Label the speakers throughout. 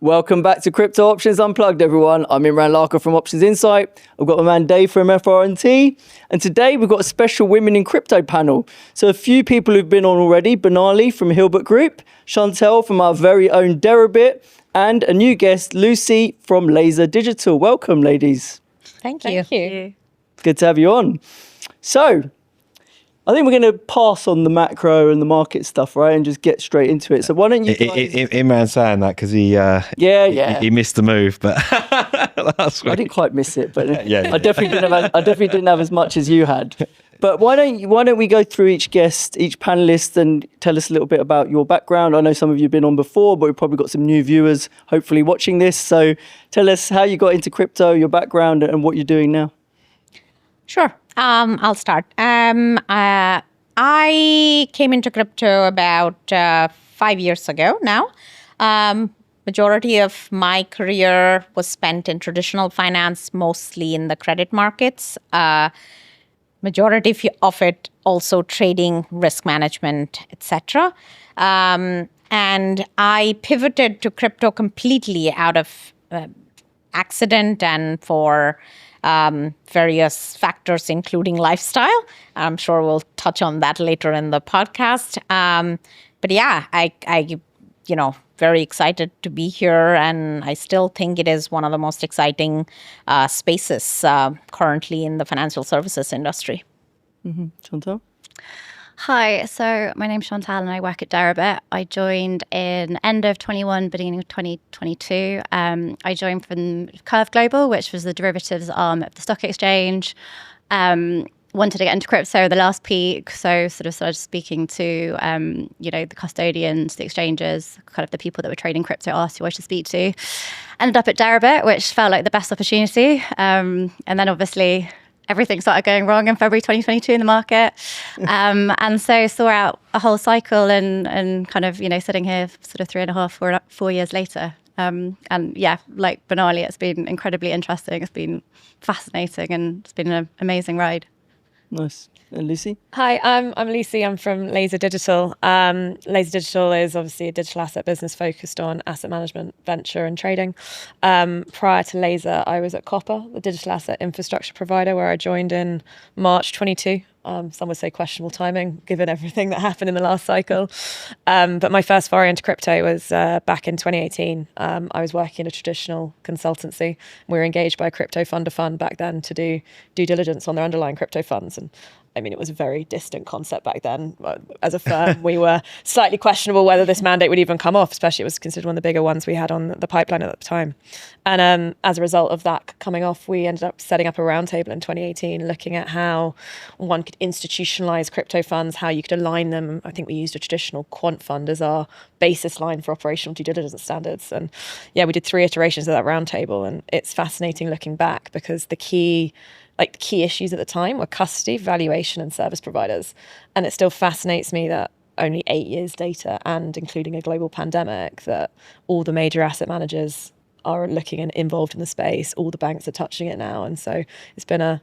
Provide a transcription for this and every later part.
Speaker 1: Welcome back to Crypto Options Unplugged, everyone. I'm Imran Larker from Options Insight. I've got my man Dave from FRNT. And today we've got a special Women in Crypto panel. So a few people who've been on already, Barnali from Hilbert Group, Chantal from our very own Deribit, and a new guest, Lucy from Laser Digital. Welcome, ladies.
Speaker 2: Thank you.
Speaker 1: It's good to have you on. So I think we're going to pass on the macro and the market stuff, right, and just get straight into it. So why don't you guys...
Speaker 3: Imran's saying that because he missed the move, but that's
Speaker 1: I didn't quite miss it, but I definitely didn't have as much as you had. But why don't we go through each guest, each panelist, and tell us a little bit about your background? I know some of you have been on before, but we've probably got some new viewers hopefully watching this. So tell us how you got into crypto, your background, and what you're doing now.
Speaker 2: Sure. I'll start. I came into crypto about 5 years ago now. Majority of my career was spent in traditional finance, mostly in the credit markets. Majority of it also trading, risk management, etc. And I pivoted to crypto completely out of accident and for various factors, including lifestyle. I'm sure we'll touch on that later in the podcast. But yeah, I very excited to be here, and I still think it is one of the most exciting spaces currently in the financial services industry.
Speaker 1: Mm-hmm. Chantal?
Speaker 4: Hi, so my name's Chantal and I work at Deribit. I joined in end of 21, beginning of 2022. I joined from Curve Global, which was the derivatives arm of the stock exchange. Wanted to get into crypto the last peak, so sort of started speaking to the custodians, the exchanges, kind of the people that were trading crypto, asked who I should speak to. Ended up at Deribit, which felt like the best opportunity. And then obviously everything started going wrong in February 2022 in the market. And so saw out a whole cycle and kind of, sitting here sort of 3.5, 4 years later. And yeah, like Barnali, it's been incredibly interesting. It's been fascinating and it's been an amazing ride.
Speaker 1: Nice. And Lucy?
Speaker 5: Hi, I'm Lucy. I'm from Laser Digital. Laser Digital is obviously a digital asset business focused on asset management, venture and trading. Prior to Laser, I was at Copper, the digital asset infrastructure provider, where I joined in March 22. Some would say questionable timing, given everything that happened in the last cycle. But my first foray into crypto was back in 2018. I was working in a traditional consultancy. We were engaged by a crypto fund of fund back then to do due diligence on their underlying crypto funds. And I mean, it was a very distant concept back then. As a firm, we were slightly questionable whether this mandate would even come off, especially it was considered one of the bigger ones we had on the pipeline at the time. And as a result of that coming off, we ended up setting up a roundtable in 2018, looking at how one could institutionalize crypto funds, how you could align them. I think we used a traditional quant fund as our basis line for operational due diligence standards. And yeah, we did 3 iterations of that roundtable. And it's fascinating looking back because the key issues at the time were custody, valuation, and service providers. And it still fascinates me that only 8 years later, and including a global pandemic, that all the major asset managers are looking and involved in the space. All the banks are touching it now. And so it's been a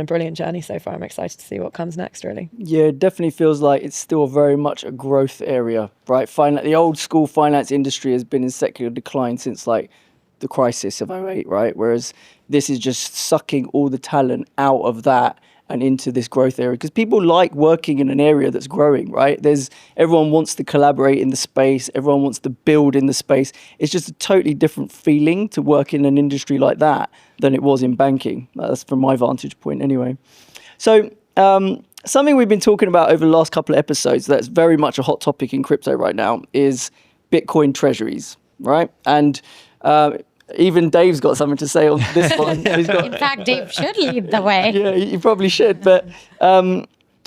Speaker 5: brilliant journey so far. I'm excited to see what comes next, really.
Speaker 1: Yeah, it definitely feels like it's still very much a growth area, right? The old school finance industry has been in secular decline since like the crisis of 2008, right? Whereas this is just sucking all the talent out of that and into this growth area, because people like working in an area that's growing, right? Everyone wants to collaborate in the space. Everyone wants to build in the space. It's just a totally different feeling to work in an industry like that than it was in banking. That's from my vantage point anyway. So something we've been talking about over the last couple of episodes that's very much a hot topic in crypto right now is Bitcoin Treasuries, right? And even Dave's got something to say on this one.
Speaker 2: In fact, Dave should lead the way.
Speaker 1: Yeah, you probably should. But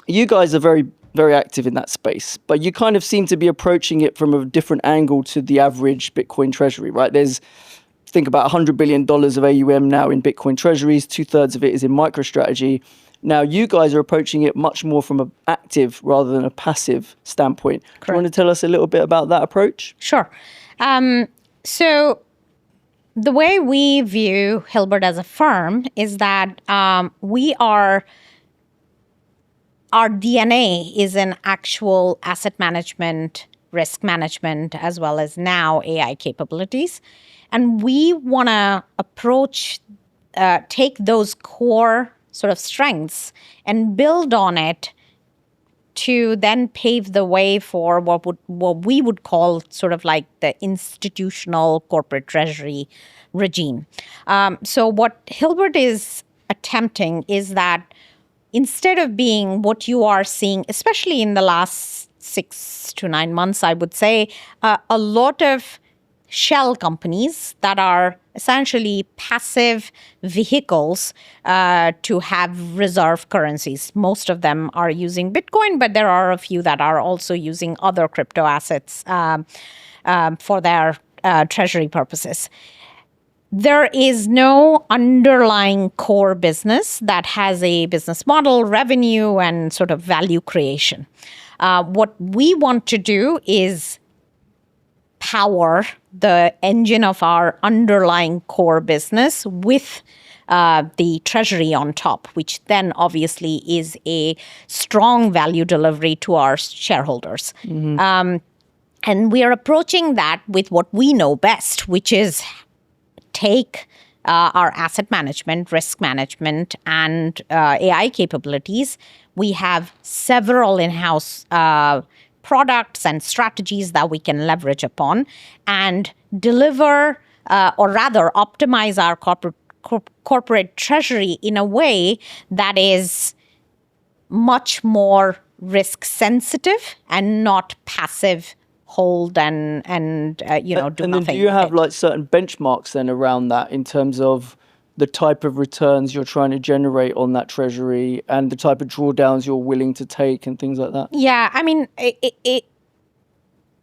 Speaker 1: you guys are very, very active in that space. But you kind of seem to be approaching it from a different angle to the average Bitcoin treasury, right? Think about $100 billion of AUM now in Bitcoin treasuries. 2/3 of it is in MicroStrategy. Now, you guys are approaching it much more from an active rather than a passive standpoint. Correct. Do you want to tell us a little bit about that approach?
Speaker 2: Sure. So the way we view Hilbert as a firm is that our DNA is in actual asset management risk management, as well as now AI capabilities. And we want to take those core sort of strengths and build on it to then pave the way for what we would call sort of like the institutional corporate treasury regime. So what Hilbert is attempting is that instead of being what you are seeing, especially in the last 6 to 9 months, I would say, a lot of shell companies that are essentially passive vehicles to have reserve currencies. Most of them are using Bitcoin, but there are a few that are also using other crypto assets for their treasury purposes. There is no underlying core business that has a business model, revenue, and sort of value creation. What we want to do is power the engine of our underlying core business with the treasury on top, which then obviously is a strong value delivery to our shareholders. And we are approaching that with what we know best, which is take our asset management, risk management, and AI capabilities. We have several in-house products and strategies that we can leverage upon and deliver, or rather optimize our corporate treasury in a way that is much more risk sensitive and not passive hold and do
Speaker 1: and
Speaker 2: nothing.
Speaker 1: then do you have like certain benchmarks then around that in terms of the type of returns you're trying to generate on that treasury and the type of drawdowns you're willing to take and things like that?
Speaker 2: Yeah, I mean,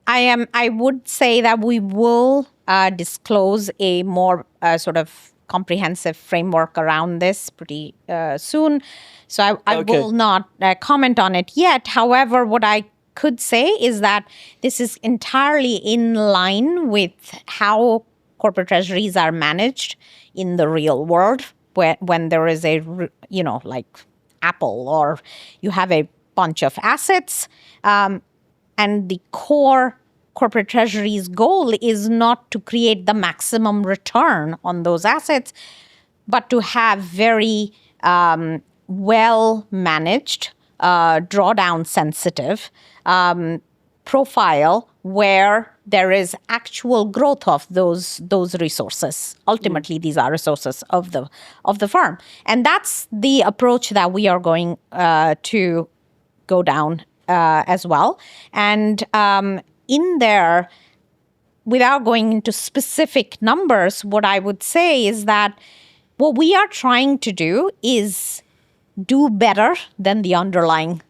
Speaker 2: I would say that we will disclose a more sort of comprehensive framework around this pretty soon. So I will not comment on it yet. However, what I could say is that this is entirely in line with how corporate treasuries are managed in the real world, when there is a, like Apple, or you have a bunch of assets, and the core corporate treasury's goal is not to create the maximum return on those assets, but to have very well managed, drawdown sensitive profile where there is actual growth of those resources. Ultimately, these are resources of the firm, and that's the approach that we are going to go down as well. And in there, without going into specific numbers, what I would say is that what we are trying to do is do better than the underlying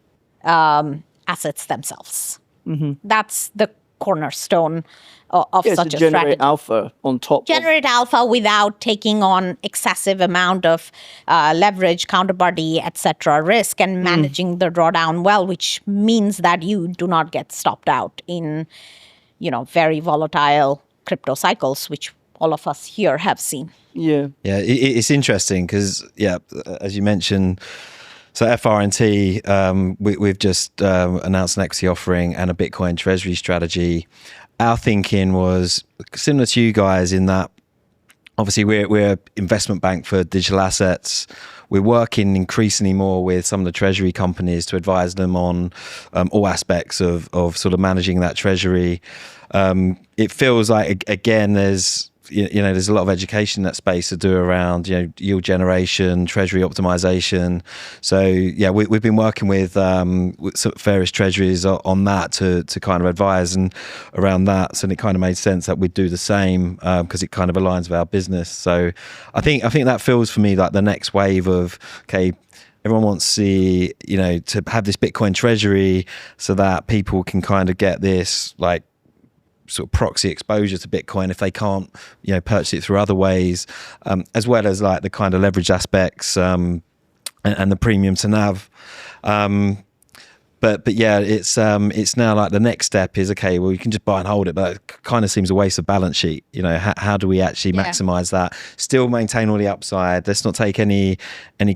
Speaker 2: assets themselves. Mm-hmm. That's the cornerstone of such a strategy.
Speaker 1: Generate alpha on top.
Speaker 2: Generate alpha without taking on excessive amount of leverage, counterparty, etc. risk, and managing the drawdown well, which means that you do not get stopped out in, very volatile crypto cycles, which all of us here have seen.
Speaker 3: Yeah, it's interesting because, as you mentioned, so FRNT, we've just announced an equity offering and a Bitcoin treasury strategy. Our thinking was similar to you guys in that, obviously, we're an investment bank for digital assets. We're working increasingly more with some of the treasury companies to advise them on all aspects of sort of managing that treasury. It feels like, again, there's a lot of education in that space to do around, yield generation, treasury optimization. So we've been working with various treasuries on that to kind of advise and around that. So it kind of made sense that we'd do the same because it kind of aligns with our business. So I think that feels for me like the next wave of, everyone wants to see, to have this Bitcoin treasury so that people can kind of get this like sort of proxy exposure to Bitcoin if they can't, purchase it through other ways, as well as like the kind of leverage aspects and the premium to NAV. but yeah, it's now like the next step is, okay, well, you can just buy and hold it, but it kind of seems a waste of balance sheet. You know, how do we actually maximize that, still maintain all the upside? Let's not take any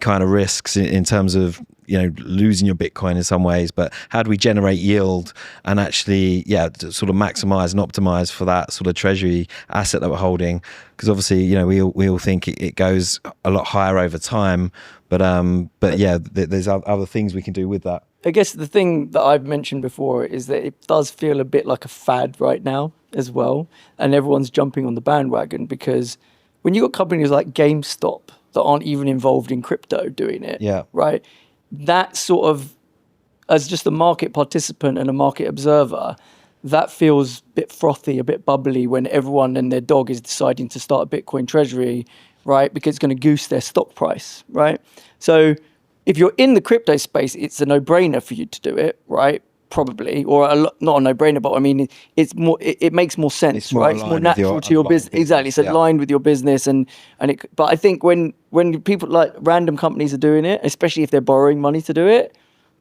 Speaker 3: kind of risks in terms of, you know, losing your Bitcoin in some ways, but how do we generate yield and actually, sort of maximize and optimize for that sort of treasury asset that we're holding? Because obviously, you know, we all think it goes a lot higher over time, but yeah, there's other things we can do with that.
Speaker 1: I guess the thing that I've mentioned before is that it does feel a bit like a fad right now as well, and everyone's jumping on the bandwagon, because when you got companies like GameStop that aren't even involved in crypto doing it, right? That sort of, as just a market participant and a market observer, that feels a bit frothy, a bit bubbly when everyone and their dog is deciding to start a Bitcoin treasury, right? Because it's going to goose their stock price, right? So if you're in the crypto space, it's a no-brainer for you to do it, right? Probably, or not a no-brainer, but I mean, it's more. It makes more sense,
Speaker 3: it's more
Speaker 1: right? It's more natural to your business. Exactly, it's aligned with your business, and it. But I think when people, like random companies, are doing it, especially if they're borrowing money to do it,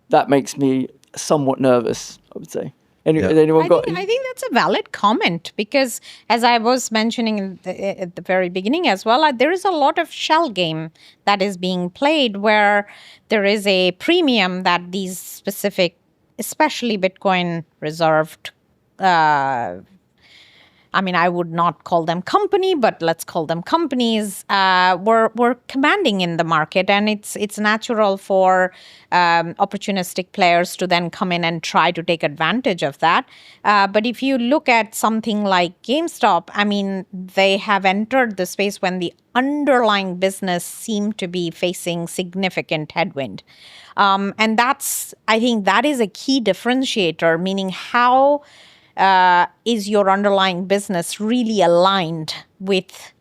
Speaker 1: that makes me somewhat nervous, I would say.
Speaker 2: I think that's a valid comment, because as I was mentioning at the very beginning as well, there is a lot of shell game that is being played where there is a premium that these specific, especially Bitcoin reserved, I mean, I would not call them company, but let's call them companies, were commanding in the market. And it's natural for opportunistic players to then come in and try to take advantage of that. But if you look at something like GameStop, I mean, they have entered the space when the underlying business seemed to be facing significant headwind. And I think that is a key differentiator, meaning how is your underlying business really aligned with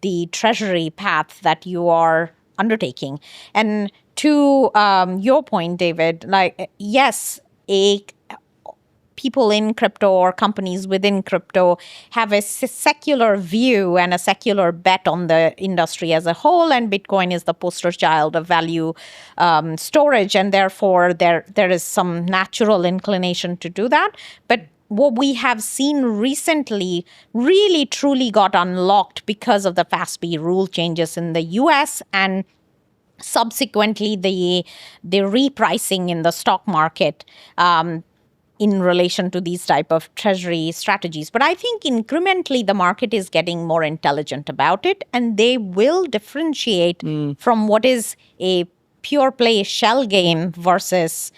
Speaker 2: the treasury path that you are undertaking? And to your point, David, like, yes, people in crypto or companies within crypto have a secular view and a secular bet on the industry as a whole, and Bitcoin is the poster child of value storage, and therefore there is some natural inclination to do that. But what we have seen recently really truly got unlocked because of the FASB rule changes in the US, and subsequently the repricing in the stock market in relation to these type of treasury strategies. But I think incrementally the market is getting more intelligent about it, and they will differentiate from what is a pure play shell game versus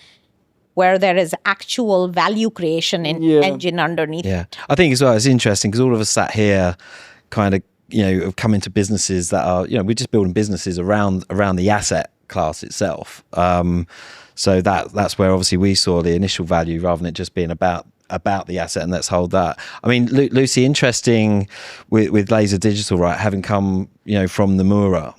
Speaker 2: where there is actual value creation engine underneath.
Speaker 3: Yeah, I think as well, it's interesting because all of us sat here kind of, you know, have come into businesses that are, you know, we're just building businesses around the asset class itself. So that's where obviously we saw the initial value rather than it just being about the asset and let's hold that. I mean, Lucy, interesting with Laser Digital, right, having come, you know, from Nomura.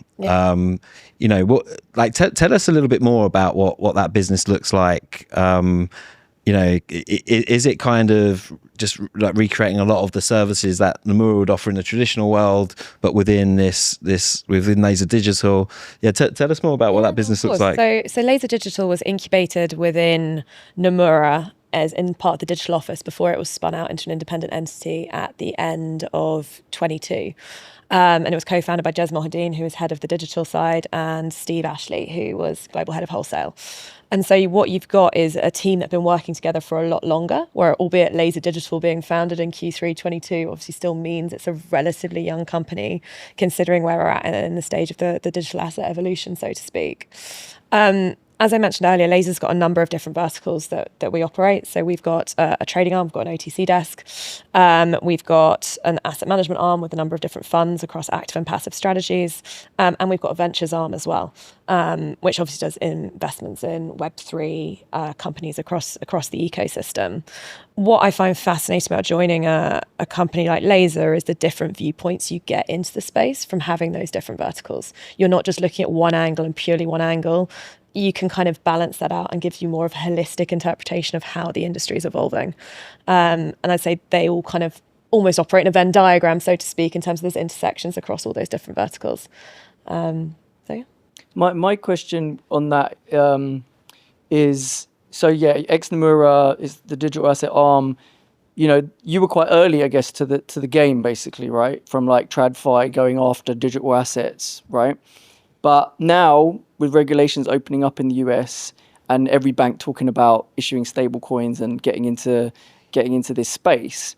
Speaker 3: You know, what, like, tell us a little bit more about what that business looks like. You know, is it kind of just like recreating a lot of the services that Nomura would offer in the traditional world, but within within Laser Digital? Yeah, tell us more about what that business looks like.
Speaker 5: So Laser Digital was incubated within Nomura as in part of the digital office before it was spun out into an independent entity at the end of 22. And it was co-founded by Jez Mohideen, who was head of the digital side, and Steve Ashley, who was global head of wholesale. And so what you've got is a team that's been working together for a lot longer, where albeit Laser Digital being founded in Q3 22 obviously still means it's a relatively young company, considering where we're at in the stage of the digital asset evolution, so to speak. As I mentioned earlier, Laser's got a number of different verticals that we operate. So we've got a trading arm, we've got an OTC desk. We've got an asset management arm with a number of different funds across active and passive strategies. And we've got a ventures arm as well, which obviously does investments in Web3 companies across the ecosystem. What I find fascinating about joining a company like Laser is the different viewpoints you get into the space from having those different verticals. You're not just looking at one angle and purely one angle. You can kind of balance that out and gives you more of a holistic interpretation of how the industry is evolving. And I'd say they all kind of almost operate in a Venn diagram, so to speak, in terms of those intersections across all those different verticals. So yeah.
Speaker 1: My question on that is, So yeah, ex Nomura is the digital asset arm. You know, you were quite early, I guess, to the game, basically, right? From like TradFi going after digital assets, right? But now with regulations opening up in the US and every bank talking about issuing stable coins and getting into this space,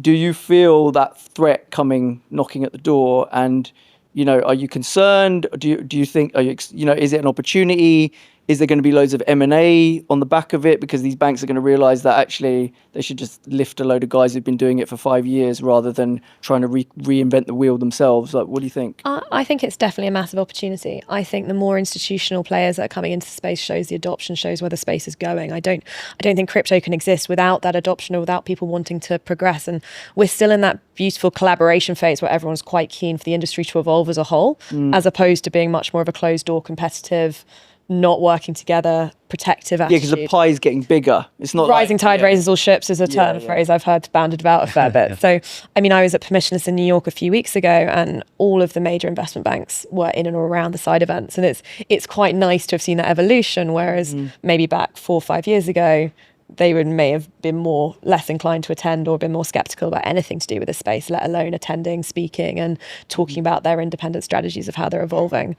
Speaker 1: do you feel that threat coming knocking at the door? And you know, are you concerned? Do you think, is it an opportunity? Is there going to be loads of M&A on the back of it because these banks are going to realize that actually they should just lift a load of guys who've been doing it for 5 years rather than trying to reinvent the wheel themselves? Like, what do you think?
Speaker 5: I think it's definitely a massive opportunity. I think the more institutional players that are coming into the space shows the adoption, shows where the space is going. I don't think crypto can exist without that adoption or without people wanting to progress. And we're still in that beautiful collaboration phase where everyone's quite keen for the industry to evolve as a whole, as opposed to being much more of a closed door, competitive, not working together, protective attitude.
Speaker 1: Yeah, because the pie is getting bigger. It's not
Speaker 5: rising tide raises all ships is a phrase I've heard bandied about a fair bit. So, I mean, I was at Permissionless in New York a few weeks ago, and all of the major investment banks were in and around the side events, and it's quite nice to have seen that evolution. Whereas maybe back 4 or 5 years ago, they may have been less inclined to attend or been more skeptical about anything to do with the space, let alone attending, speaking, and talking about their independent strategies of how they're evolving.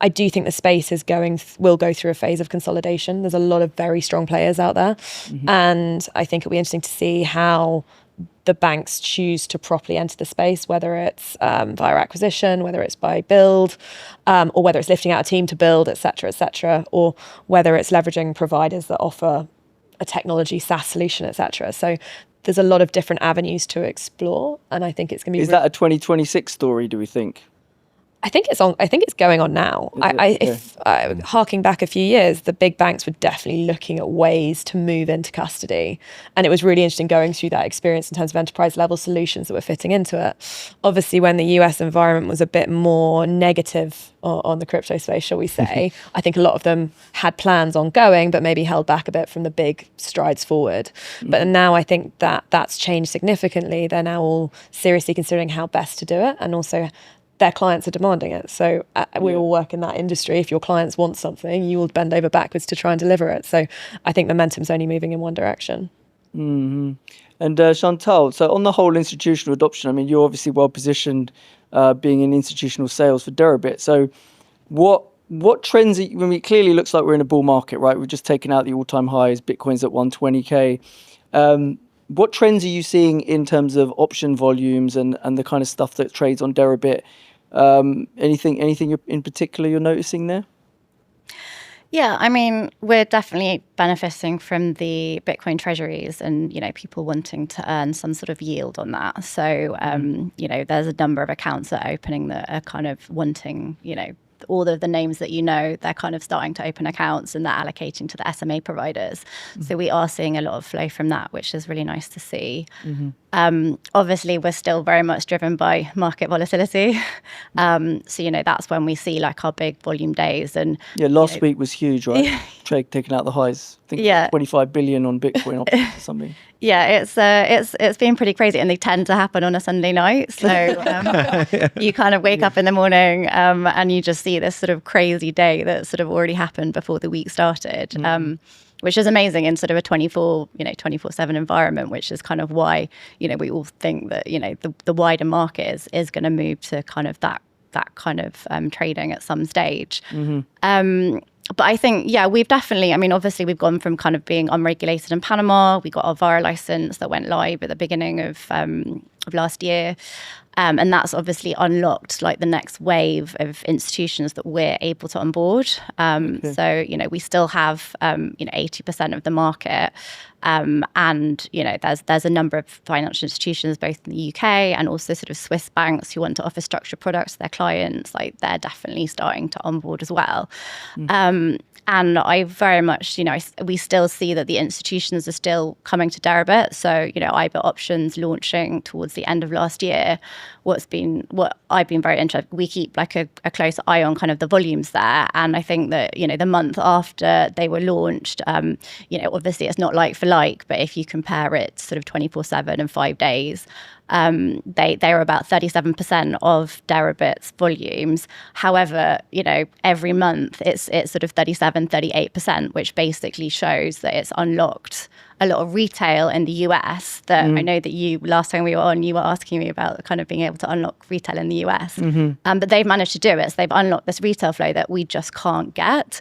Speaker 5: I do think the space will go through a phase of consolidation. There's a lot of very strong players out there, and I think it'll be interesting to see how the banks choose to properly enter the space, whether it's via acquisition, whether it's by build, or whether it's lifting out a team to build, et cetera, or whether it's leveraging providers that offer a technology SaaS solution, et cetera. So there's a lot of different avenues to explore, and I think it's going to be.
Speaker 1: Is that a 2026 story? Do we think?
Speaker 5: I think it's going on now. If harking back a few years, the big banks were definitely looking at ways to move into custody, and it was really interesting going through that experience in terms of enterprise level solutions that were fitting into it. Obviously, when the US environment was a bit more negative on the crypto space, shall we say, I think a lot of them had plans ongoing, but maybe held back a bit from the big strides forward. But now I think that's changed significantly. They're now all seriously considering how best to do it, and also their clients are demanding it. So we all work in that industry. If your clients want something, you will bend over backwards to try and deliver it. So I think momentum's only moving in one direction.
Speaker 1: Mm-hmm. And Chantal, so on the whole institutional adoption, I mean, you're obviously well positioned being in institutional sales for Deribit. So what trends, it clearly looks like we're in a bull market, right? We've just taken out the all-time highs, Bitcoin's at 120K. What trends are you seeing in terms of option volumes and the kind of stuff that trades on Deribit? Anything in particular you're noticing there?
Speaker 4: Yeah, I mean, we're definitely benefiting from the Bitcoin Treasuries and, people wanting to earn some sort of yield on that. So, there's a number of accounts that are opening that are kind of wanting, all of the names that they're kind of starting to open accounts and they're allocating to the SMA providers. So we are seeing a lot of flow from that, which is really nice to see. Obviously, we're still very much driven by market volatility. So, that's when we see like our big volume days. And
Speaker 1: last week was huge, right? Trade taking out the highs. I think 25 billion on Bitcoin options or something.
Speaker 4: Yeah, it's been pretty crazy, and they tend to happen on a Sunday night. So you kind of wake up in the morning and you just see this sort of crazy day that sort of already happened before the week started, which is amazing in sort of a 24/7 environment, which is kind of why we all think that the wider market is going to move to kind of that kind of trading at some stage. But I think, we've definitely, obviously we've gone from kind of being unregulated in Panama. We got our VAR license that went live at the beginning of last year. And that's obviously unlocked like the next wave of institutions that we're able to onboard. So, we still have, 80% of the market. And, there's a number of financial institutions, both in the UK and also sort of Swiss banks who want to offer structured products to their clients. Like they're definitely starting to onboard as well. And I very much, we still see that the institutions are still coming to Deribit. So, IBIT options launching towards towards the end of last year, what I've been very interested, we keep like a close eye on kind of the volumes there. And I think that, the month after they were launched, obviously it's not like for like, but if you compare it sort of 24/7 and 5 days, they are about 37% of Deribit's volumes. However, every month it's sort of 37, 38%, which basically shows that it's unlocked a lot of retail in the US that I know that last time we were on, you were asking me about kind of being able to unlock retail in the US. But they've managed to do it. So they've unlocked this retail flow that we just can't get.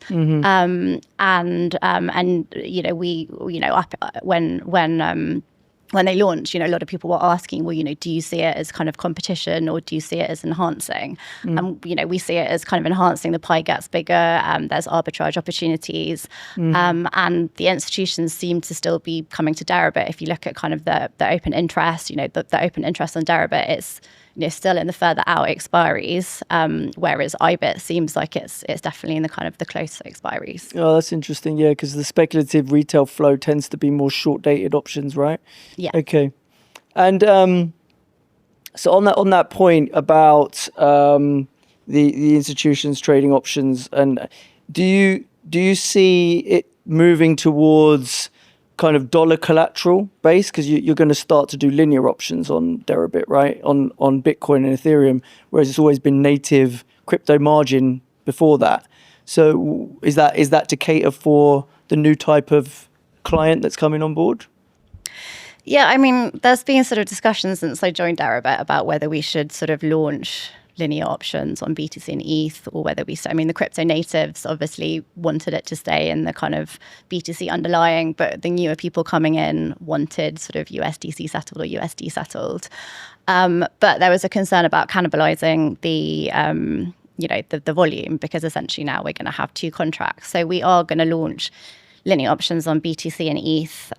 Speaker 4: When they launched, a lot of people were asking, well, do you see it as kind of competition or do you see it as enhancing? And, we see it as kind of enhancing. The pie gets bigger. There's arbitrage opportunities. And the institutions seem to still be coming to Deribit. If you look at kind of the open interest, the open interest on Deribit, it's still in the further out expiries, whereas IBIT seems like it's definitely in the kind of the closer expiries.
Speaker 1: Oh, that's interesting. Yeah, because the speculative retail flow tends to be more short-dated options, right?
Speaker 4: Yeah.
Speaker 1: Okay. And so on that point about the institutions trading options, and do you see it moving towards kind of dollar collateral base, because you're going to start to do linear options on Deribit, right? On Bitcoin and Ethereum, whereas it's always been native crypto margin before that. So is that to cater for the new type of client that's coming on board?
Speaker 4: Yeah, I mean, there's been sort of discussions since I joined Deribit about whether we should sort of launch linear options on BTC and ETH, or whether the crypto natives obviously wanted it to stay in the kind of BTC underlying, but the newer people coming in wanted sort of USDC settled or USD settled. But there was a concern about cannibalizing the volume, because essentially now we're going to have two contracts. So we are going to launch linear options on BTC and ETH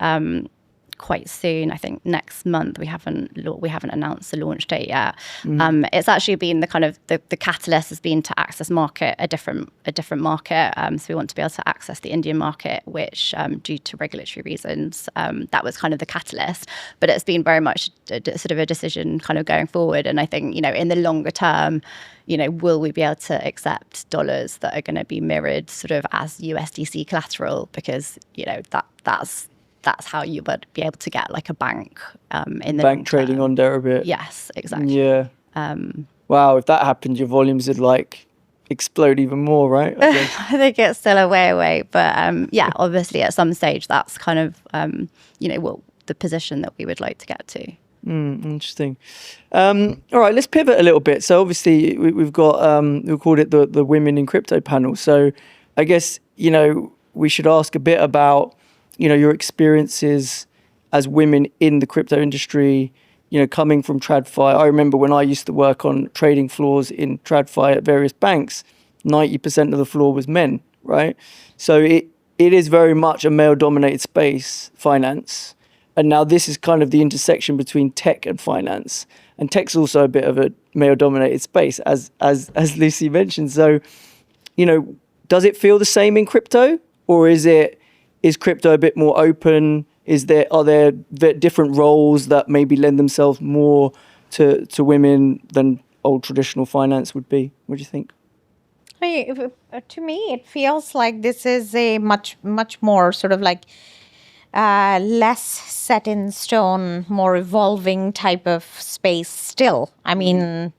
Speaker 4: quite soon. I think next month. We haven't announced the launch date yet. It's actually been the kind of the catalyst has been to access a different market. So we want to be able to access the Indian market, which due to regulatory reasons, that was kind of the catalyst. But it's been very much sort of a decision kind of going forward. And I think in the longer term, will we be able to accept dollars that are going to be mirrored sort of as USDC collateral? Because that's how you would be able to get like a bank in the
Speaker 1: bank trading on Deribit.
Speaker 4: Yes, exactly.
Speaker 1: Yeah. Wow, if that happened, your volumes would like explode even more, right?
Speaker 4: I think it's still a way away, but obviously at some stage that's kind of what the position that we would like to get to.
Speaker 1: Interesting. All right, let's pivot a little bit. So obviously we've got we called it the Women in Crypto panel. So I guess we should ask a bit about your experiences as women in the crypto industry, coming from TradFi. I remember when I used to work on trading floors in TradFi at various banks, 90% of the floor was men, right? So it is very much a male-dominated space, finance. And now this is kind of the intersection between tech and finance. And tech's also a bit of a male-dominated space, as Lucy mentioned. So, does it feel the same in crypto, or is crypto a bit more open? Are there different roles that maybe lend themselves more to women than old traditional finance would be? What do you think?
Speaker 2: To me, it feels like this is a much more sort of like less set in stone, more evolving type of space still. I mean,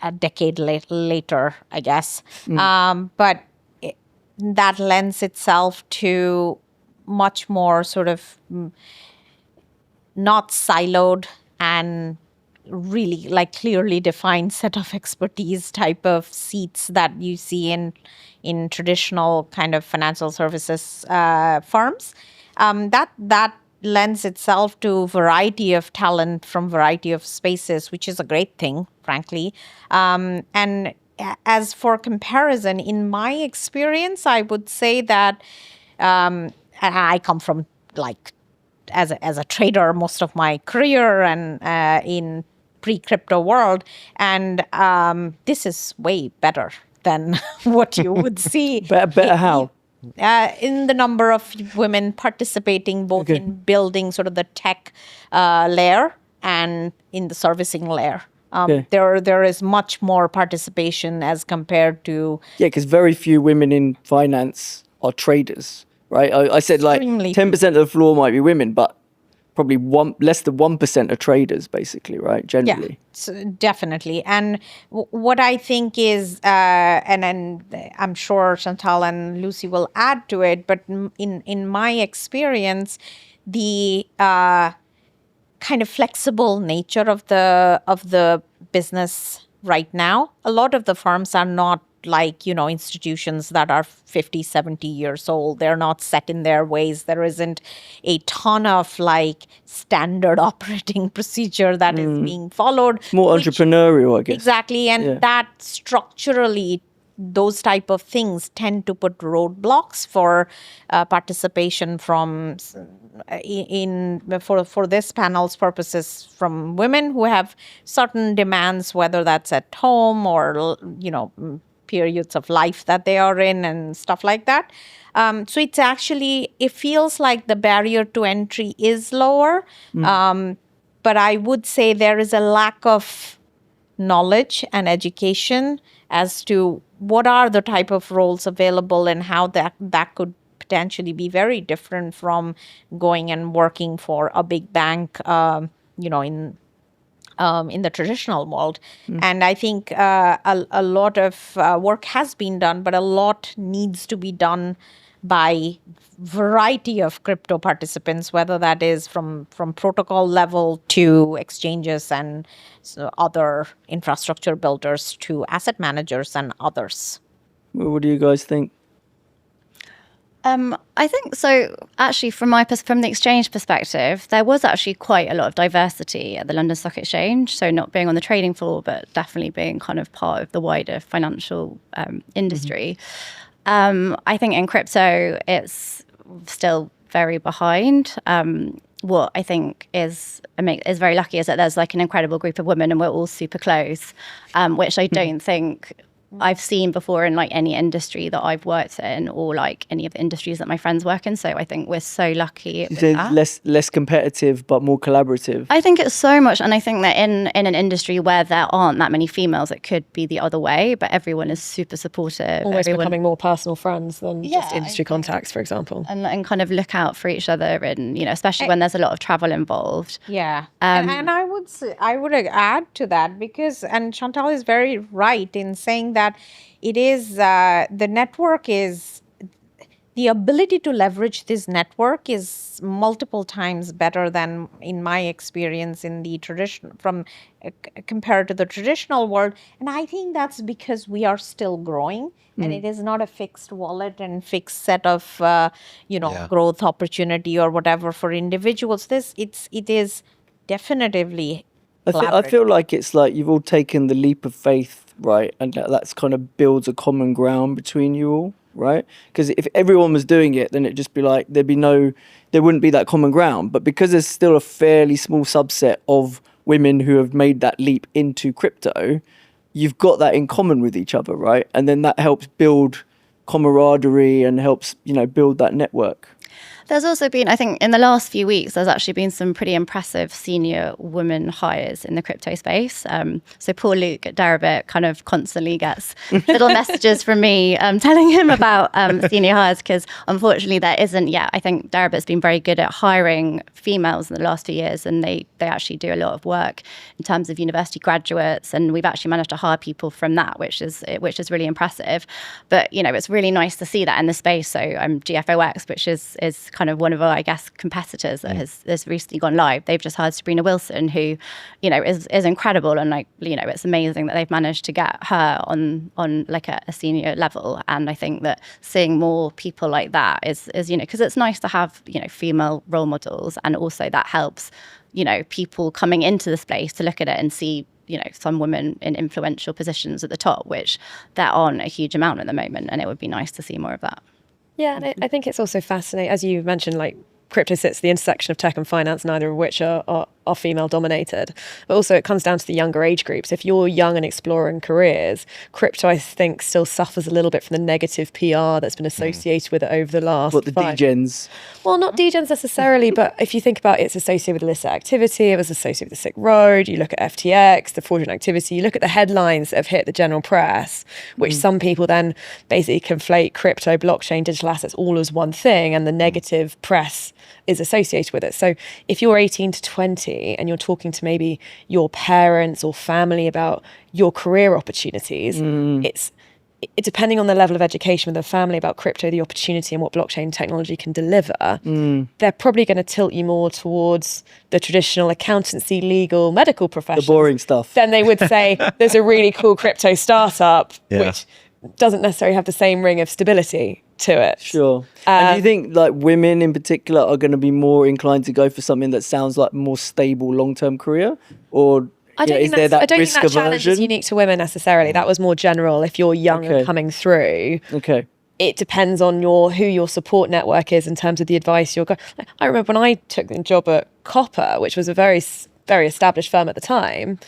Speaker 2: a decade later, I guess. But that lends itself to much more sort of not siloed and really like clearly defined set of expertise type of seats that you see in traditional kind of financial services firms. That lends itself to variety of talent from variety of spaces, which is a great thing, frankly. And as for comparison, in my experience, I would say that I come from like as a trader most of my career and in pre-crypto world, and this is way better than what you would see.
Speaker 1: Better how?
Speaker 2: In the number of women participating both in building sort of the tech layer and in the servicing layer.
Speaker 1: Okay.
Speaker 2: There is much more participation as compared to
Speaker 1: Yeah, because very few women in finance are traders, right? I said like
Speaker 2: Extremely
Speaker 1: 10% of the floor might be women, but probably less than 1% are traders, basically, right? Generally.
Speaker 2: Yeah, so definitely. And what I think is, and I'm sure Chantal and Lucy will add to it, but in my experience, the kind of flexible nature of the business right now, a lot of the firms are not like, institutions that are 50, 70 years old. They're not set in their ways. There isn't a ton of like standard operating procedure that is being followed.
Speaker 1: More entrepreneurial, I guess.
Speaker 2: Exactly. And that structurally, those type of things tend to put roadblocks for participation from for this panel's purposes from women who have certain demands, whether that's at home or periods of life that they are in and stuff like that. So it feels like the barrier to entry is lower, but I would say there is a lack of knowledge and education as to what are the type of roles available and how that could potentially be very different from going and working for a big bank, in the traditional world. And I think a lot of work has been done, but a lot needs to be done by variety of crypto participants, whether that is from protocol level to exchanges and other infrastructure builders to asset managers and others.
Speaker 1: Well, what do you guys think?
Speaker 4: I think so. Actually, from the exchange perspective, there was actually quite a lot of diversity at the London Stock Exchange. So not being on the trading floor, but definitely being kind of part of the wider financial industry. I think in crypto, it's still very behind. What I think is very lucky is that there's like an incredible group of women and we're all super close, which I don't think I've seen before in like any industry that I've worked in or like any of the industries that my friends work in. So I think we're so lucky.
Speaker 1: You say less competitive, but more collaborative.
Speaker 4: I think it's so much. And I think that in an industry where there aren't that many females, it could be the other way, but everyone is super supportive.
Speaker 5: Almost becoming more personal friends than just
Speaker 4: Yeah,
Speaker 5: industry contacts, for example.
Speaker 4: And kind of look out for each other and, especially when there's a lot of travel involved.
Speaker 2: Yeah. And I would say, I would add to that and Chantal is very right in saying that it is, the network is, the ability to leverage this network is multiple times better than in my experience in the compared to the traditional world. And I think that's because we are still growing and it is not a fixed wallet and fixed set of, growth opportunity or whatever for individuals. It is definitively
Speaker 1: I feel like it's like you've all taken the leap of faith, right? And that's kind of builds a common ground between you all, right? Because if everyone was doing it, then it'd just be like there wouldn't be that common ground. But because there's still a fairly small subset of women who have made that leap into crypto, you've got that in common with each other, right? And then that helps build camaraderie and helps, build that network.
Speaker 4: There's also been, I think, in the last few weeks, there's actually been some pretty impressive senior women hires in the crypto space. So poor Luke at Deribit kind of constantly gets little messages from me telling him about senior hires because unfortunately there isn't yet. I think Deribit's been very good at hiring females in the last few years and they actually do a lot of work in terms of university graduates and we've actually managed to hire people from that, which is really impressive. But, it's really nice to see that in the space. So GFOX, which is kind of one of our, I guess, competitors that has recently gone live. They've just hired Sabrina Wilson, who, is incredible. And it's amazing that they've managed to get her on like a senior level. And I think that seeing more people like that is because it's nice to have, female role models. And also that helps, people coming into the space to look at it and see, some women in influential positions at the top, which there aren't a huge amount at the moment. And it would be nice to see more of that.
Speaker 5: Yeah, and I think it's also fascinating, as you mentioned, like crypto sits at the intersection of tech and finance, neither of which are are female dominated. But also it comes down to the younger age groups. If you're young and exploring careers, crypto, I think, still suffers a little bit from the negative PR that's been associated with it over the last
Speaker 1: What, the degens?
Speaker 5: Well, not degens necessarily, but if you think about it, it's associated with illicit activity, it was associated with the Silk Road, you look at FTX, the fraudulent activity, you look at the headlines that have hit the general press, which some people then basically conflate crypto, blockchain, digital assets all as one thing, and the negative press is associated with it. So if you're 18 to 20 and you're talking to maybe your parents or family about your career opportunities, it's depending on the level of education with the family about crypto, the opportunity and what blockchain technology can deliver, they're probably going to tilt you more towards the traditional accountancy, legal, medical professions.
Speaker 1: The boring stuff.
Speaker 5: Then they would say there's a really cool crypto startup, which doesn't necessarily have the same ring of stability to it.
Speaker 1: Sure. And do you think like women in particular are going to be more inclined to go for something that sounds like more stable long-term career? Or
Speaker 5: I don't
Speaker 1: is
Speaker 5: think
Speaker 1: there
Speaker 5: that
Speaker 1: that risk
Speaker 5: challenge
Speaker 1: aversion?
Speaker 5: is unique to women necessarily. That was more general. If you're young and coming through, it depends on who your support network is in terms of the advice you're going. I remember when I took the job at Copper, which was a very, very established firm at the time.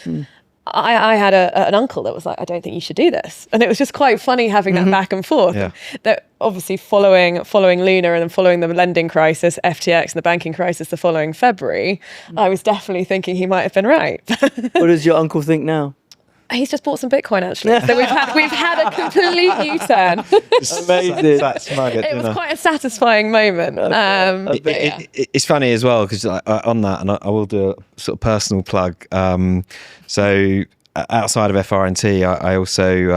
Speaker 5: I had an uncle that was like, I don't think you should do this. And it was just quite funny having that back and forth.
Speaker 3: Yeah.
Speaker 5: That obviously following Luna and then following the lending crisis, FTX and the banking crisis the following February, I was definitely thinking he might have been right.
Speaker 1: What does your uncle think now?
Speaker 5: He's just bought some Bitcoin actually. So we've had a complete U-turn.
Speaker 1: Amazing.
Speaker 5: It was quite a satisfying moment.
Speaker 3: It's funny as well because on that, and I will do a sort of personal plug. So outside of FRNT, I also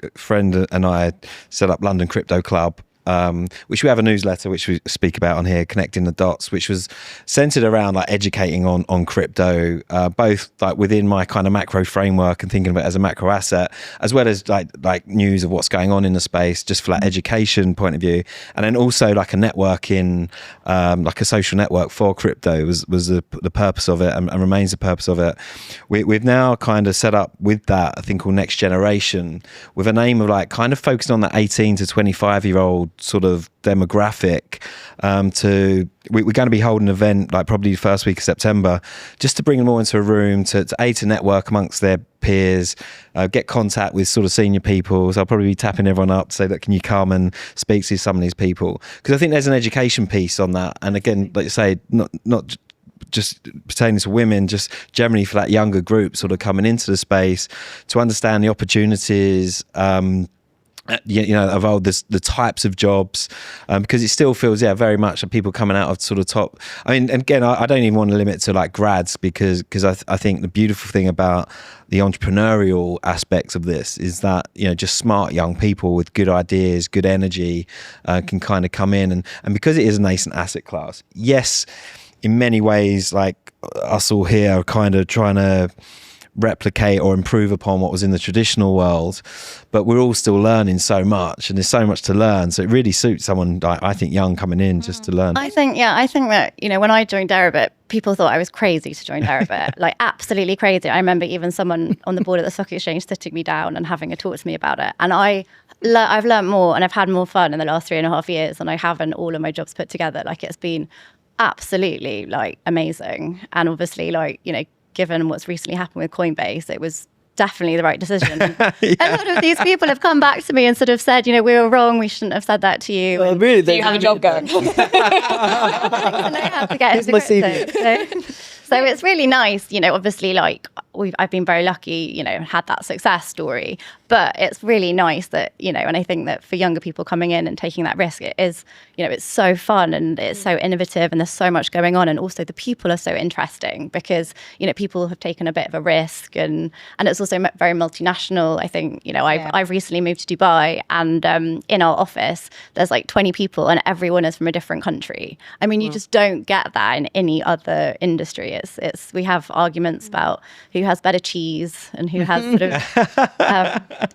Speaker 3: a friend and I set up London Crypto Club. Which we have a newsletter which we speak about on here, Connecting the Dots, which was centered around like educating on crypto, both like within my kind of macro framework and thinking of it as a macro asset, as well as like news of what's going on in the space, just for like education point of view, and then also like a networking, like a social network for crypto was the purpose of it, and remains the purpose of it. We've now kind of set up with that a thing called Next Generation, with an aim of like kind of focusing on that 18 to 25-year-old sort of demographic. We're going to be holding an event like probably the first week of September, just to bring them all into a room to network amongst their peers, get contact with sort of senior people. So I'll probably be tapping everyone up to say that, can you come and speak to some of these people? Because I think there's an education piece on that. And again, like you say, not just pertaining to women, just generally for that younger group sort of coming into the space to understand the opportunities, of all the types of jobs, because it still feels very much that people coming out of sort of top. I mean, again, I don't even want to limit to like grads, because I think the beautiful thing about the entrepreneurial aspects of this is that just smart young people with good ideas, good energy, can kind of come in and because it is a nascent asset class. Yes, in many ways, like us all here are kind of trying to replicate or improve upon what was in the traditional world, but we're all still learning so much, and there's so much to learn, so it really suits someone like, I think, young coming in just to learn.
Speaker 4: I think that when I joined Deribit, people thought I was crazy to join Deribit, like absolutely crazy. I remember even someone on the board of the stock exchange sitting me down and having a talk to me about it, and I've learned more and I've had more fun in the last 3.5 years than I have in all of my jobs put together. Like, it's been absolutely like amazing, and obviously given what's recently happened with Coinbase, it was definitely the right decision. A lot of these people have come back to me and sort of said, we were wrong, we shouldn't have said that to you.
Speaker 1: Really?
Speaker 5: Do you have a job going?
Speaker 4: I know how to get into crypto. So it's really nice, obviously, like I've been very lucky, had that success story, but it's really nice that, and I think that for younger people coming in and taking that risk, it is, it's so fun and it's so innovative and there's so much going on. And also the people are so interesting because, people have taken a bit of a risk and it's also very multinational. I think, I've recently moved to Dubai and in our office, there's like 20 people and everyone is from a different country. I mean, you just don't get that in any other industry. We have arguments about who has better cheese and who has sort of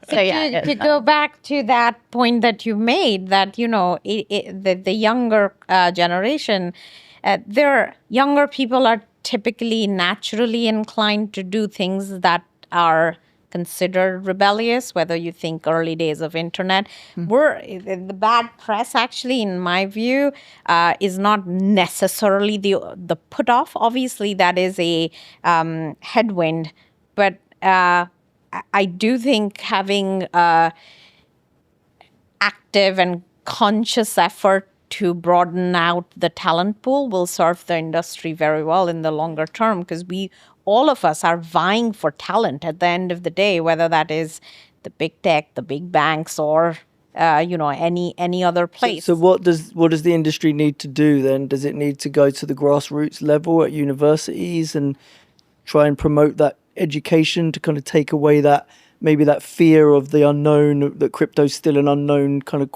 Speaker 2: to go back to that point that you made, that the younger generation, younger people are typically naturally inclined to do things that are considered rebellious, whether you think early days of internet. The bad press, actually, in my view, is not necessarily the put off. Obviously, that is a headwind, but I do think having active and conscious effort to broaden out the talent pool will serve the industry very well in the longer term, because all of us are vying for talent at the end of the day, whether that is the big tech, the big banks, or any other place.
Speaker 1: So what does the industry need to do then? Does it need to go to the grassroots level at universities and try and promote that education to kind of take away that fear of the unknown, that crypto's still an unknown kind of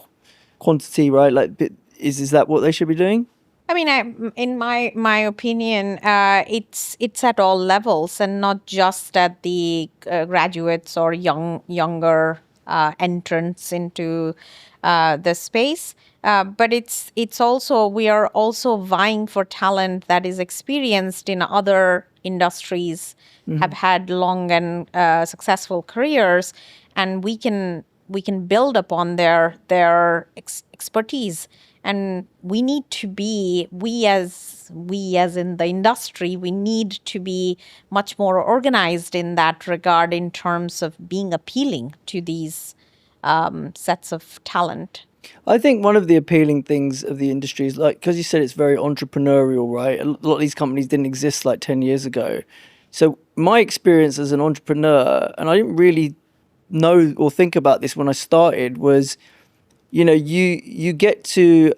Speaker 1: quantity, right? Like, is that what they should be doing?
Speaker 2: I mean, in my opinion, it's at all levels, and not just at the graduates or younger entrants into the space. But it's also, we are also vying for talent that is experienced in other industries, have had long and successful careers, and we can build upon their expertise. And we need to be, we as in the industry, we need to be much more organized in that regard, in terms of being appealing to these sets of talent.
Speaker 1: I think one of the appealing things of the industry is, like, because you said it's very entrepreneurial, right? A lot of these companies didn't exist like 10 years ago. So my experience as an entrepreneur, and I didn't really know or think about this when I started, was, you know, you get to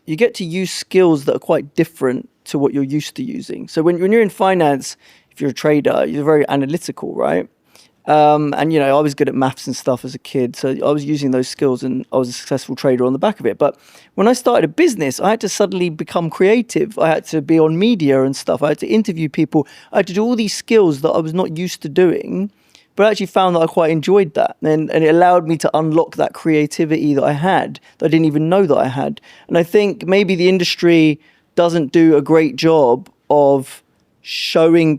Speaker 1: use skills that are quite different to what you're used to using. So when you're in finance, if you're a trader, you're very analytical, right? And, you know, I was good at maths and stuff as a kid, so I was using those skills and I was a successful trader on the back of it. But when I started a business, I had to suddenly become creative. I had to be on media and stuff. I had to interview people. I had to do all these skills that I was not used to doing, but I actually found that I quite enjoyed that. And it allowed me to unlock that creativity that I had, that I didn't even know that I had. And I think maybe the industry doesn't do a great job of showing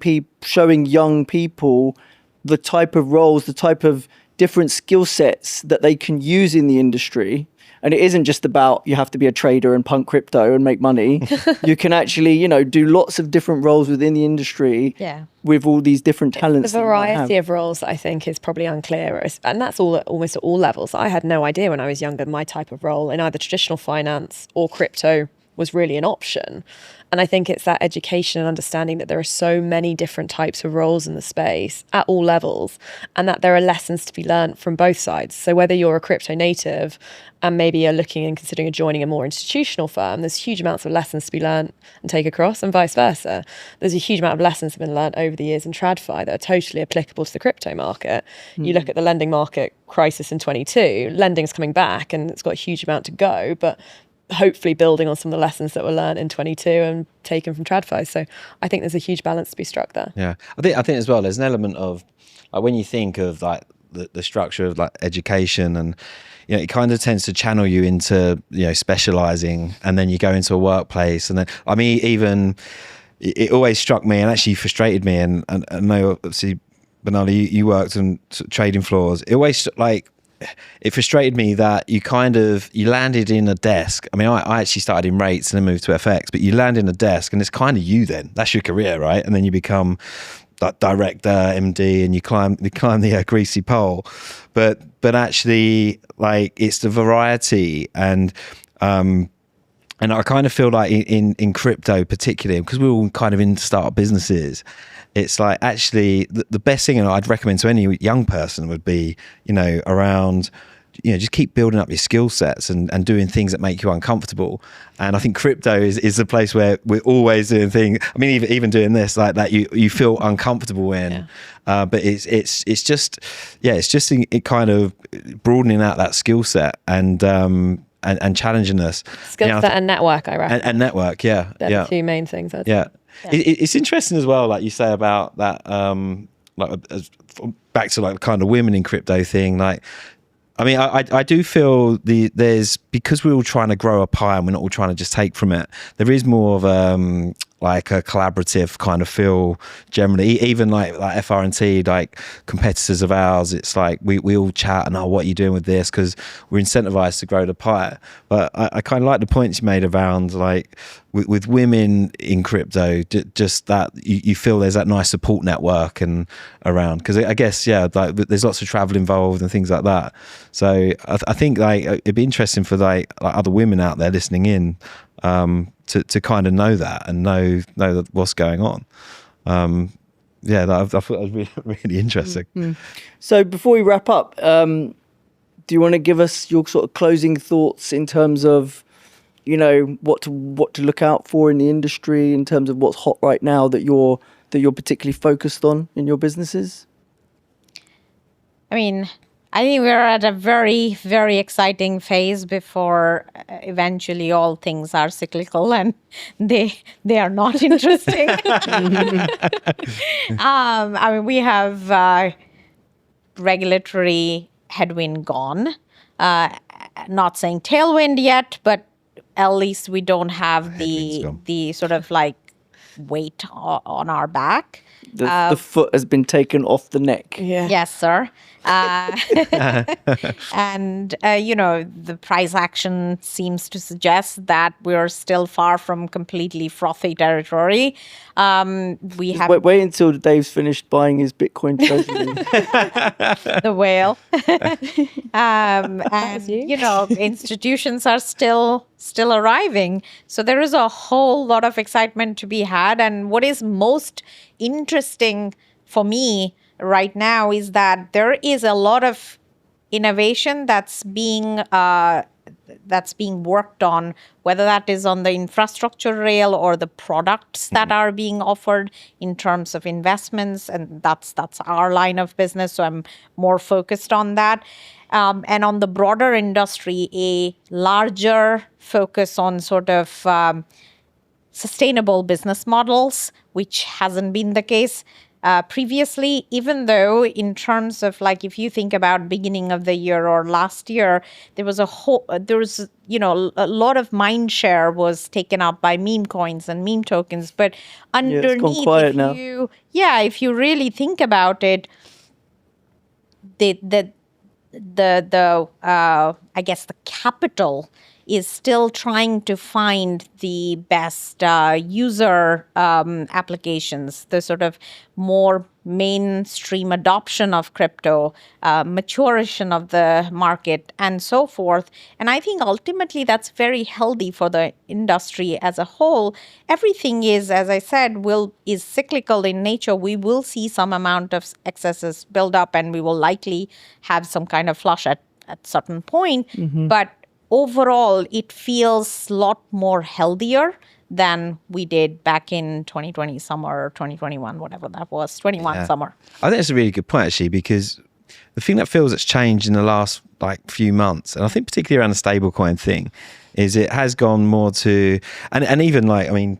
Speaker 1: young people the type of roles, the type of different skill sets that they can use in the industry. And it isn't just about, you have to be a trader and pump crypto and make money. You can actually, you know, do lots of different roles within the industry with all these different talents.
Speaker 5: The variety of roles, I think, is probably unclear. And that's almost at all levels. I had no idea when I was younger my type of role in either traditional finance or crypto was really an option. And I think it's that education and understanding that there are so many different types of roles in the space at all levels, and that there are lessons to be learned from both sides. So whether you're a crypto native and maybe you're looking and considering joining a more institutional firm, there's huge amounts of lessons to be learned and take across, and vice versa. There's a huge amount of lessons that have been learned over the years in TradFi that are totally applicable to the crypto market. You look at the lending market crisis in 22, lending's coming back and it's got a huge amount to go, but hopefully building on some of the lessons that were learned in 22 and taken from TradFi. So I think there's a huge balance to be struck there.
Speaker 3: Yeah, I think as well, there's an element of, like, when you think of like the structure of like education, and, you know, it kind of tends to channel you into, you know, specializing, and then you go into a workplace, and then, I mean, even it always struck me and actually frustrated me, and I know obviously, Barnali, you worked on trading floors. It always, like, it frustrated me that you landed in a desk. I mean, I actually started in rates and then moved to FX, but you land in a desk and it's kind of you then. That's your career, right? And then you become like director, MD, and you climb the greasy pole. But actually, like, it's the variety, and I kind of feel like in crypto particularly, because we're all kind of in startup businesses, it's like, actually the best thing, and I'd recommend to any young person, would be, you know, around, you know, just keep building up your skill sets and doing things that make you uncomfortable. And I think crypto is the place where we're always doing things. I mean, even doing this, like, that you feel uncomfortable in. Yeah. But it's just it kind of broadening out that skill set and challenging us.
Speaker 5: Skill set and network, I reckon.
Speaker 3: And network, yeah.
Speaker 5: They're the two main things, I'd say.
Speaker 3: Yeah. It's interesting as well, like you say about that, back to like the kind of women in crypto thing. Like, I mean, I do feel there's, because we're all trying to grow a pie and we're not all trying to just take from it, there is more of like a collaborative kind of feel generally. Even like FR&T, like competitors of ours, it's like we all chat and what are you doing with this, because we're incentivized to grow the pie. But I kind of like the points you made around like with women in crypto, just that you feel there's that nice support network and around, because I guess like there's lots of travel involved and things like that. So I think like it'd be interesting for like other women out there listening in to kind of know that and know that what's going on. I thought that was really, really interesting.
Speaker 1: Mm-hmm. So before we wrap up, do you want to give us your sort of closing thoughts in terms of, you know, what to look out for in the industry, in terms of what's hot right now that you're particularly focused on in your businesses? I
Speaker 2: mean, I think we're at a very, very exciting phase before eventually all things are cyclical and they are not interesting. I mean, we have regulatory headwind gone. Not saying tailwind yet, but at least we don't have the sort of like weight on our back.
Speaker 1: The foot has been taken off the neck.
Speaker 2: Yeah. Yes, sir. And, you know, the price action seems to suggest that we're still far from completely frothy territory. Wait
Speaker 1: until Dave's finished buying his Bitcoin treasury.
Speaker 2: The whale. And, you know, institutions are still arriving. So there is a whole lot of excitement to be had. And what is most interesting for me right now is that there is a lot of innovation that's being worked on, whether that is on the infrastructure rail or the products that are being offered in terms of investments, and that's our line of business. So I'm more focused on that. And on the broader industry, a larger focus on sort of sustainable business models, which hasn't been the case previously, even though in terms of like, if you think about beginning of the year or last year, there was a lot of mind share was taken up by meme coins and meme tokens. But underneath,
Speaker 1: it's gone quiet now.
Speaker 2: If you really think about it, the I guess the capital is still trying to find the best user applications, the sort of more mainstream adoption of crypto, maturation of the market, and so forth. And I think ultimately that's very healthy for the industry as a whole. Everything is, as I said, is cyclical in nature. We will see some amount of excesses build up, and we will likely have some kind of flush at certain point. Mm-hmm. But overall, it feels a lot more healthier than we did back in 2020 summer or 2021, whatever that was, 21 summer.
Speaker 3: I think that's a really good point, actually, because the thing that feels that's changed in the last few months, and I think particularly around the stablecoin thing, is it has gone more to, and even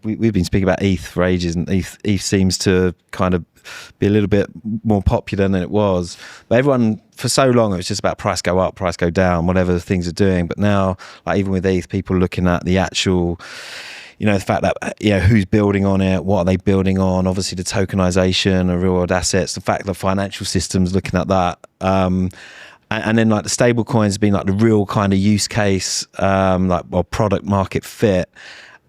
Speaker 3: we've been speaking about ETH for ages, and ETH seems to kind of be a little bit more popular than it was. But everyone, for so long, it was just about price go up, price go down, whatever things are doing. But now, even with ETH, people looking at the actual, the fact that, who's building on it, what are they building on, obviously the tokenization of real world assets, the fact that financial systems looking at that. And then the stable coins being the real kind of use case, product market fit.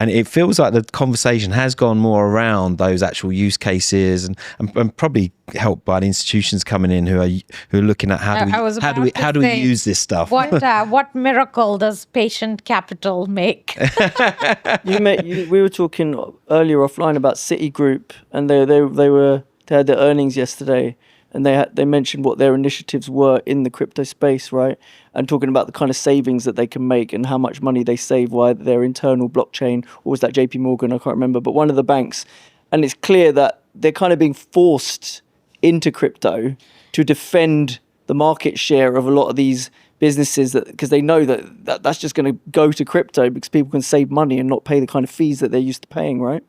Speaker 3: And it feels like the conversation has gone more around those actual use cases, and probably helped by the institutions coming in who are looking at how do we use this stuff?
Speaker 2: What miracle does patient capital make?
Speaker 1: We were talking earlier offline about Citigroup, and they had their earnings yesterday. And they mentioned what their initiatives were in the crypto space, right? And talking about the kind of savings that they can make and how much money they save via their internal blockchain. Or was that JP Morgan? I can't remember. But one of the banks. And it's clear that they're kind of being forced into crypto to defend the market share of a lot of these businesses, because they know that's just going to go to crypto because people can save money and not pay the kind of fees that they're used to paying, right?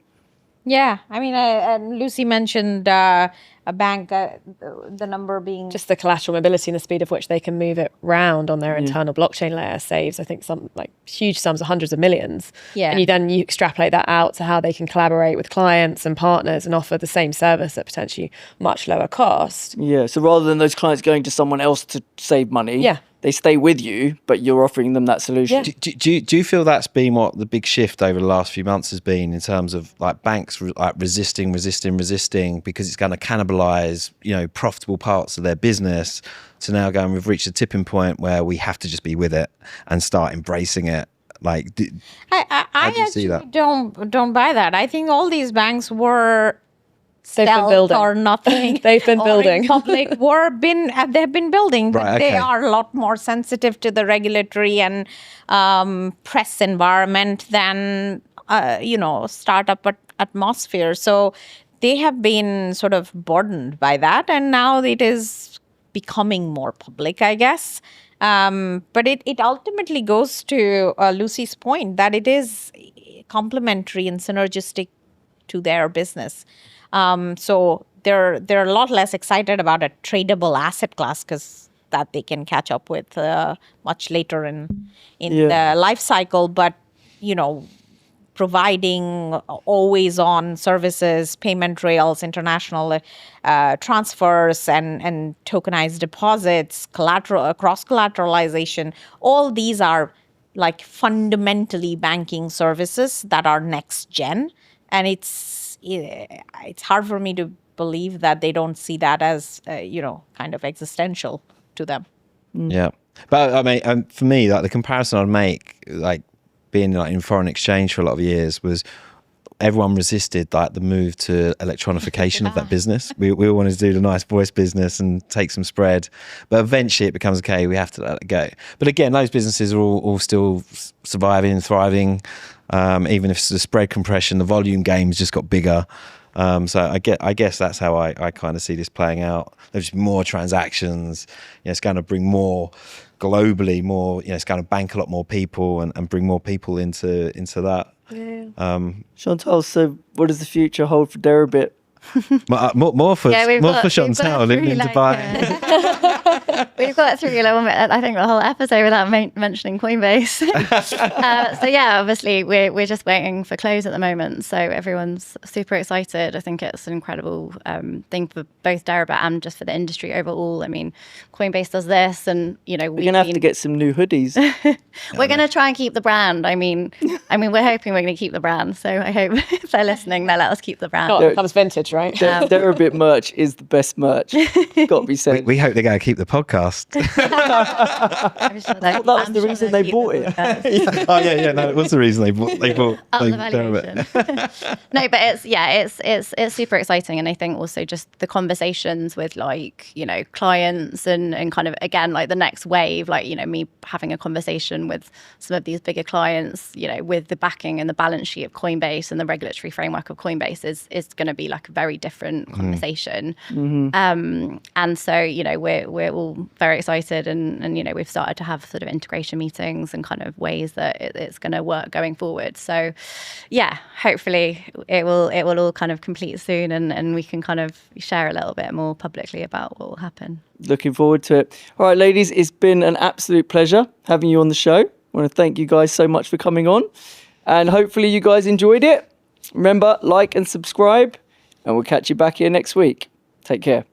Speaker 2: Yeah, I mean, Lucy mentioned a bank, the number being
Speaker 5: Just the collateral mobility and the speed of which they can move it round on their internal blockchain layer saves, I think, some like huge sums of hundreds of millions.
Speaker 2: Yeah.
Speaker 5: And you extrapolate that out to how they can collaborate with clients and partners and offer the same service at potentially much lower cost.
Speaker 1: Yeah. So rather than those clients going to someone else to save money, they stay with you, but you're offering them that solution.
Speaker 5: Yeah.
Speaker 3: Do you feel that's been what the big shift over the last few months has been in terms of like banks like resisting because it's going to cannibalize, profitable parts of their business, to now going, we've reached a tipping point where we have to just be with it and start embracing it. Like,
Speaker 2: I
Speaker 3: see
Speaker 2: actually
Speaker 3: that?
Speaker 2: don't buy that. I think all these banks were
Speaker 5: They've been
Speaker 2: stealth
Speaker 5: building.
Speaker 2: or nothing.
Speaker 5: They've been
Speaker 2: or
Speaker 5: building.
Speaker 2: in public they've been building, but
Speaker 3: Right,
Speaker 2: they
Speaker 3: okay.
Speaker 2: are a lot more sensitive to the regulatory and press environment than startup atmosphere. So they have been sort of burdened by that, and now it is becoming more public, I guess. But it ultimately goes to Lucy's point that it is complementary and synergistic to their business. So they're a lot less excited about a tradable asset class because that they can catch up with much later in the life cycle. But providing always on services, payment rails, international transfers, and tokenized deposits, cross collateralization, all these are like fundamentally banking services that are next gen, and it's hard for me to believe that they don't see that as kind of existential to them.
Speaker 3: Yeah, but I mean, for me, like the comparison I'd make, like being like in foreign exchange for a lot of years, was everyone resisted like the move to electronification of that business. We all wanted to do the nice voice business and take some spread, but eventually it becomes okay. We have to let it go. But again, those businesses are all still surviving, thriving. Even if the spread compression, the volume games just got bigger. So I guess that's how I kind of see this playing out. There's just more transactions. It's going to bring more globally, more. It's going to bank a lot more people and bring more people into that.
Speaker 5: Yeah.
Speaker 1: Chantal, so what does the future hold for Deribit?
Speaker 3: More for
Speaker 4: we've
Speaker 3: Chantal
Speaker 4: got
Speaker 3: living in
Speaker 4: through,
Speaker 3: Dubai.
Speaker 4: We've got through I think the whole episode without mentioning Coinbase. So yeah, obviously we're just waiting for close at the moment. So everyone's super excited. I think it's an incredible thing for both Deribit and just for the industry overall. I mean, Coinbase does this, and
Speaker 1: we're gonna have to get some new hoodies.
Speaker 4: We're gonna try and keep the brand. I mean, we're hoping we're gonna keep the brand. So I hope if they're listening, they'll let us keep the brand.
Speaker 5: Oh, it becomes vintage, right?
Speaker 1: Deribit merch is the best merch. Got to be said.
Speaker 3: We hope they're going to keep the podcast.
Speaker 4: I'm sure
Speaker 1: That was the reason they bought it.
Speaker 3: No, it was the reason they bought
Speaker 4: Up the valuation. No, but it's super exciting, and I think also just the conversations with clients and kind of again like the next wave, me having a conversation with some of these bigger clients, with the backing and the balance sheet of Coinbase and the regulatory framework of Coinbase is going to be like a very different conversation. And so we're all very excited, and we've started to have sort of integration meetings and kind of ways that it's going to work going forward. So yeah, hopefully it will all kind of complete soon, and we can kind of share a little bit more publicly about what will happen.
Speaker 1: Looking forward to it. All right, ladies, it's been an absolute pleasure having you on the show. I want to thank you guys so much for coming on, and hopefully you guys enjoyed it. Remember, like and subscribe, and we'll catch you back here next week. Take care.